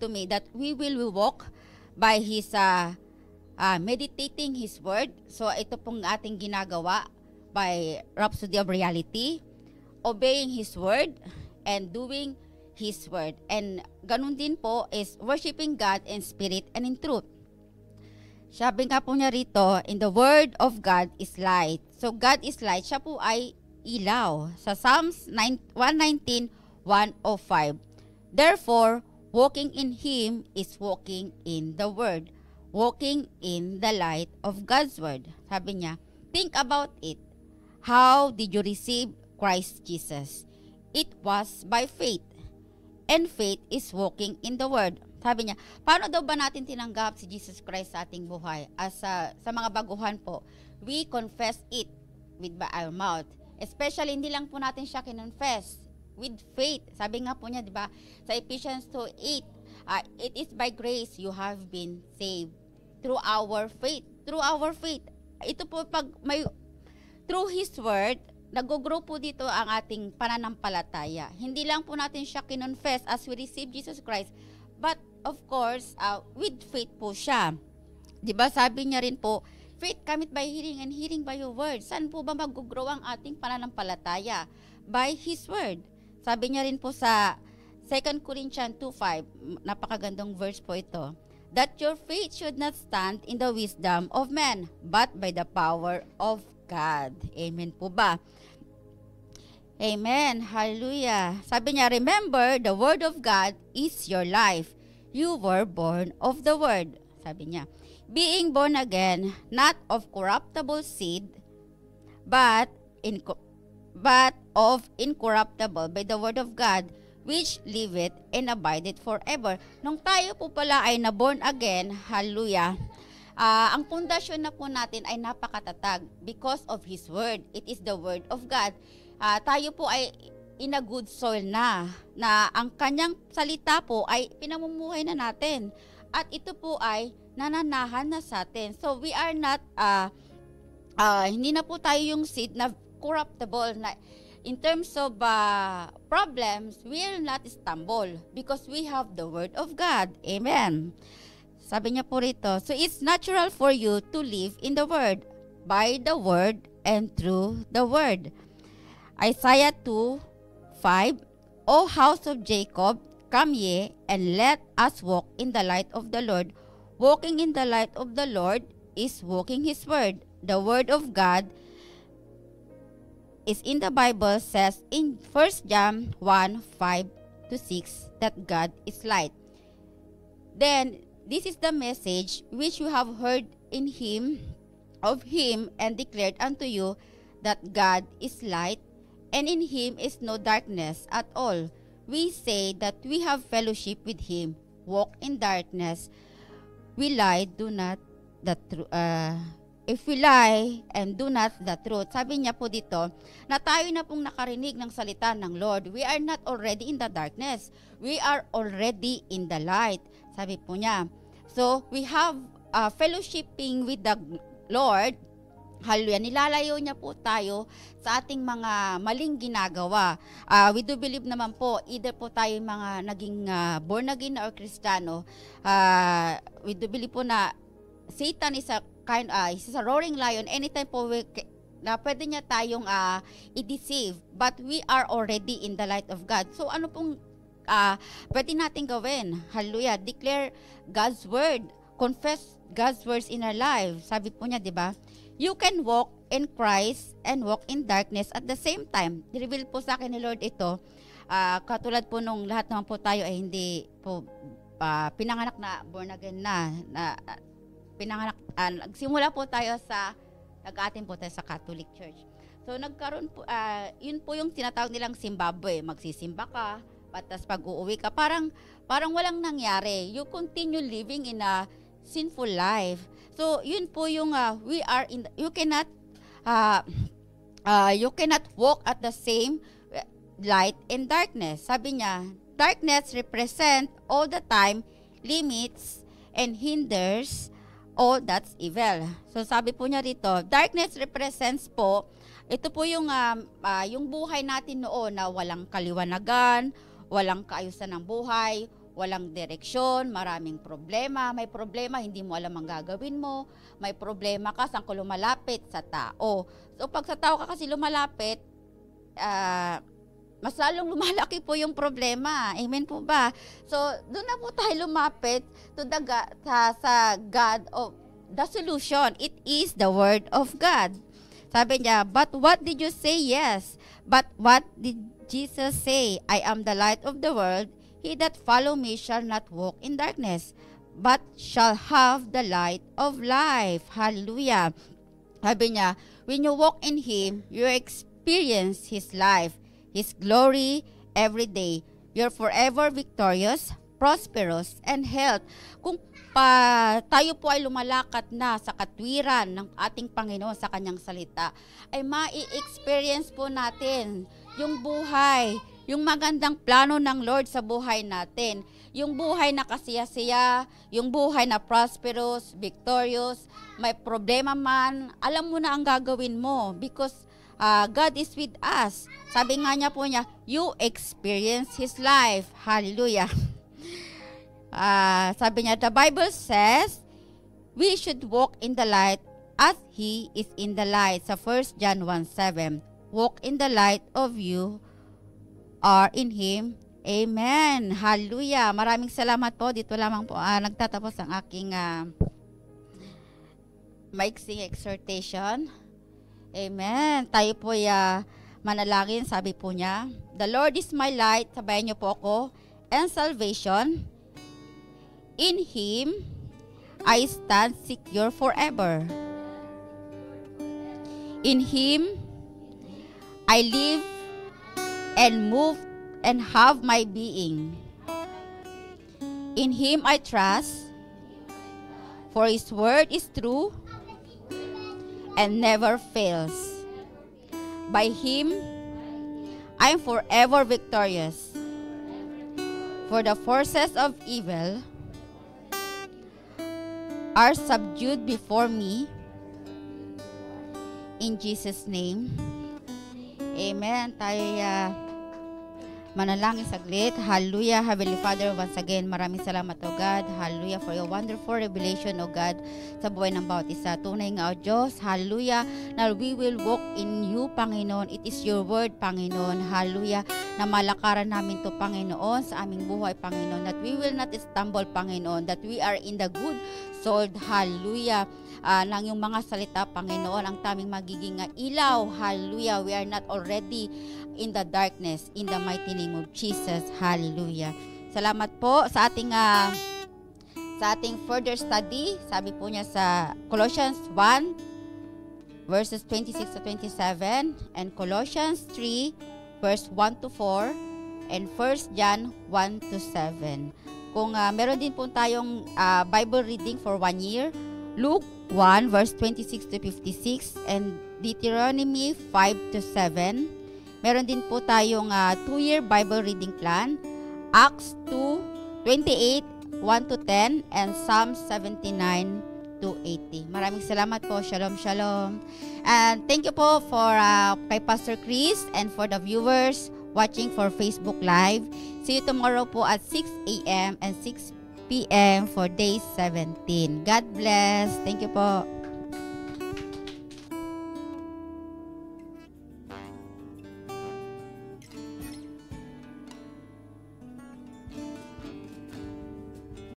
to me that we will walk by His meditating His Word. So ito pong ating ginagawa by Rhapsody of Reality, obeying His Word and doing His Word. And ganun din po is worshiping God in spirit and in truth. Sabi nga po niya rito, in the Word of God is light. So God is light, siya po ay ilaw. Sa Psalms 119:105. Therefore, walking in Him is walking in the Word. Walking in the light of God's Word. Sabi niya, think about it. How did you receive Christ Jesus? It was by faith. And faith is walking in the Word. Sabi niya, paano daw ba natin tinanggap si Jesus Christ sa ating buhay? As sa mga baguhan po, we confess it with our mouth. Especially, hindi lang po natin siya kinonfess with faith. Sabi nga po niya, di ba, sa Ephesians 2:8, it is by grace you have been saved through our faith. Through our faith. Ito po, pag may, through His Word, nag-grow po dito ang ating pananampalataya. Hindi lang po natin siya kinonfess as we receive Jesus Christ, but of course, with faith po siya. Diba sabi niya rin po, faith cometh by hearing and hearing by your word. Saan po ba mag-grow ang ating pananampalataya? By His Word. Sabi niya rin po sa 2 Corinthians 2:5, napakagandang verse po ito, that your faith should not stand in the wisdom of man, but by the power of God. Amen po ba? Amen. Hallelujah. Sabi niya, remember, the Word of God is your life. You were born of the Word. Sabi niya, being born again, not of corruptible seed, but of incorruptible by the Word of God, which liveth and abideth forever. Nung tayo po pala ay na-born again, hallelujah, ang pundasyon na po natin ay napakatatag because of His Word. It is the Word of God. Tayo po ay in a good soil na ang kanyang salita po ay pinamumuhay na natin. At ito po ay nananahan na sa atin. So we are not, hindi na po tayo yung seed na corruptible. Na, in terms of problems, we will not stumble because we have the Word of God. Amen. Sabi niya po rito, so it's natural for you to live in the Word, by the Word and through the Word. Isaiah 2:5, O house of Jacob, come ye, and let us walk in the light of the Lord. Walking in the light of the Lord is walking His Word. The Word of God is in the Bible, says in 1 John 1:5-6 that God is light. Then, this is the message which you have heard of Him, and declared unto you, that God is light, and in Him is no darkness at all. We say that we have fellowship with Him, walk in darkness, we lie, do not the truth. If we lie and do not the truth, sabi niya po dito, na tayo na pong nakarinig ng salita ng Lord. We are not already in the darkness. We are already in the light. Sabi po niya. So, we have fellowshipping with the Lord. Hallelujah. Nilalayo niya po tayo sa ating mga maling ginagawa. We do believe naman po, either po tayo mga naging born again or Kristiyano, we do believe po na Satan is a roaring lion. Anytime po na pwede niya tayong i-deceive, but we are already in the light of God. So ano pong pwede natin gawin? Hallelujah. Declare God's word. Confess God's words in our lives. Sabi po niya, di ba? You can walk in Christ and walk in darkness at the same time. Reveal po sa akin ni Lord ito. Katulad po nung lahat naman po tayo ay hindi po pinanganak na born again na pinanganak, nagsimula po tayo nag-atin po tayo sa Catholic Church. So nagkaroon po, yun po yung tinatawag nilang Zimbabwe. Magsisimba ka, patas pag uuwi ka, parang walang nangyari. You continue living in a sinful life. So yun po yung you cannot walk at the same light and darkness. Sabi niya, darkness represent all the time limits and hinders all that's evil. So sabi po niya rito, darkness represents po, ito po yung buhay natin noon na walang kaliwanagan, walang kaayusan ng buhay, walang direksyon, maraming problema. May problema, hindi mo alam ang gagawin mo. May problema ka, saan ka lumalapit? Sa tao. So pag sa tao ka kasi lumalapit, mas lalong lumalaki po yung problema. Amen po ba? So doon na po tayo lumapit to sa God of the solution. It is the Word of God. Sabi niya, but what did you say? Yes. But what did Jesus say? I am the light of the world. He that follow me shall not walk in darkness, but shall have the light of life. Hallelujah. Sabi niya, when you walk in Him, you experience His life, His glory every day. You're forever victorious, prosperous, and health. Kung tayo po ay lumalakat na sa katwiran ng ating Panginoon sa Kanyang salita, ay mai-experience po natin yung buhay, yung magandang plano ng Lord sa buhay natin. Yung buhay na kasiya-siya, yung buhay na prosperous, victorious, may problema man, alam mo na ang gagawin mo because God is with us. Sabi nga niya po niya, you experience His life. Hallelujah. Sabi niya, the Bible says, we should walk in the light as He is in the light. Sa 1 John 1:7, walk in the light of you are in Him. Amen. Hallelujah. Maraming salamat po. Dito lamang po nagtatapos ang aking maiksing exhortation. Amen. Tayo po manalangin. Sabi po niya, the Lord is my light. Sabayan niyo po ako. And salvation. In Him, I stand secure forever. In Him, I live and move and have my being. In Him I trust, for His word is true and never fails. By Him, I am forever victorious. For the forces of evil are subdued before me. In Jesus' name, amen. Tayo manalangin saglit. Hallelujah. Heavenly Father, once again, maraming salamat, O God. Hallelujah for your wonderful revelation, O God, sa buhay ng bawat isa. Tunay nga, O Diyos. Hallelujah. Na we will walk in you, Panginoon. It is your word, Panginoon. Hallelujah. Na malakaran namin to, Panginoon, sa aming buhay, Panginoon. That we will not stumble, Panginoon. That we are in the good soul. Hallelujah. Nang yung mga salita, Panginoon, ang taming magiging ilaw. Hallelujah. We are not already in the darkness. In the mighty name of Jesus. Hallelujah. Salamat po sa ating further study. Sabi po niya sa Colossians 1 verses 26 to 27 and Colossians 3 verse 1 to 4 and 1 John 1 to 7. Kung meron din po tayong Bible reading for 1 year, Luke 1 verse 26 to 56 and Deuteronomy 5 to 7. Meron din po tayong 2-year Bible reading plan, Acts 2:28, 1 to 10 and Psalm 79 to 80. Maraming salamat po. Shalom, shalom. And thank you po for kay Pastor Chris and for the viewers watching for Facebook Live. See you tomorrow po at 6 a.m. and 6 p.m. for day 17. God bless. Thank you po.